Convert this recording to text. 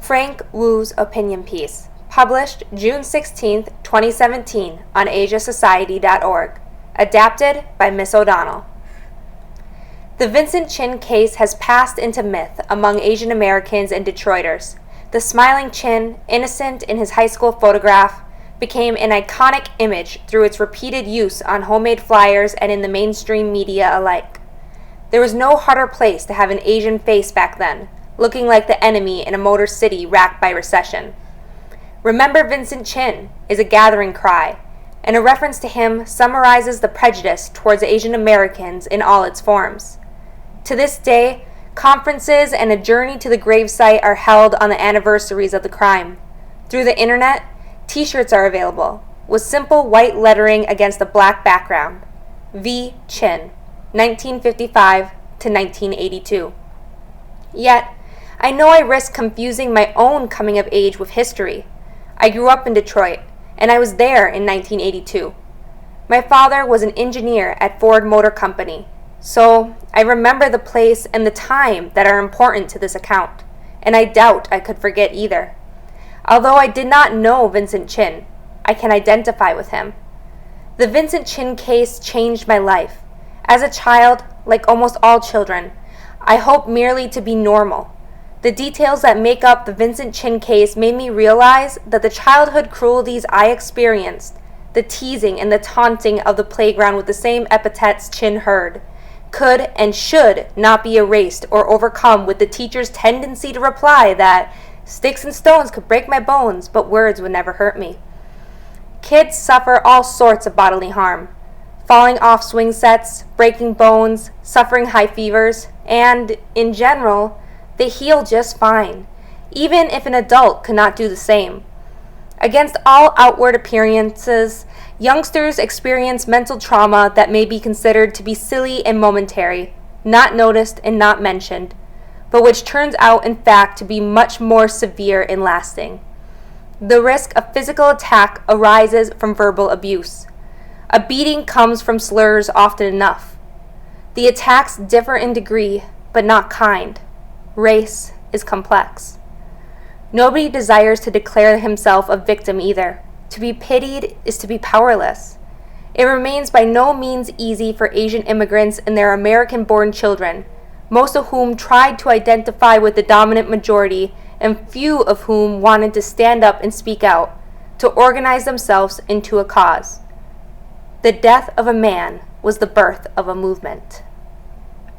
Frank Wu's opinion piece, published June 16, 2017 on asiasociety.org, adapted by Miss O'Donnell. The Vincent Chin case has passed into myth among Asian Americans and Detroiters. The smiling Chin, innocent in his high school photograph, became an iconic image through its repeated use on homemade flyers and in the mainstream media alike. There was no harder place to have an Asian face back then, looking like the enemy in a motor city racked by recession. Remember Vincent Chin is a gathering cry, and a reference to him summarizes the prejudice towards Asian Americans in all its forms. To this day, conferences and a journey to the gravesite are held on the anniversaries of the crime. Through the internet, T-shirts are available, with simple white lettering against a black background. V. Chin, 1955 to 1982. Yet, I know I risk confusing my own coming of age with history. I grew up in Detroit, and I was there in 1982. My father was an engineer at Ford Motor Company, so I remember the place and the time that are important to this account, and I doubt I could forget either. Although I did not know Vincent Chin, I can identify with him. The Vincent Chin case changed my life. As a child, like almost all children, I hoped merely to be normal. The details that make up the Vincent Chin case made me realize that the childhood cruelties I experienced, the teasing and the taunting of the playground with the same epithets Chin heard, could and should not be erased or overcome with the teacher's tendency to reply that sticks and stones could break my bones, but words would never hurt me. Kids suffer all sorts of bodily harm, falling off swing sets, breaking bones, suffering high fevers, and, in general, they heal just fine, even if an adult could not do the same. Against all outward appearances, youngsters experience mental trauma that may be considered to be silly and momentary, not noticed and not mentioned, but which turns out in fact to be much more severe and lasting. The risk of physical attack arises from verbal abuse. A beating comes from slurs often enough. The attacks differ in degree, but not kind. Race is complex. Nobody desires to declare himself a victim either. To be pitied is to be powerless. It remains by no means easy for Asian immigrants and their American-born children, most of whom tried to identify with the dominant majority and few of whom wanted to stand up and speak out, to organize themselves into a cause. The death of a man was the birth of a movement.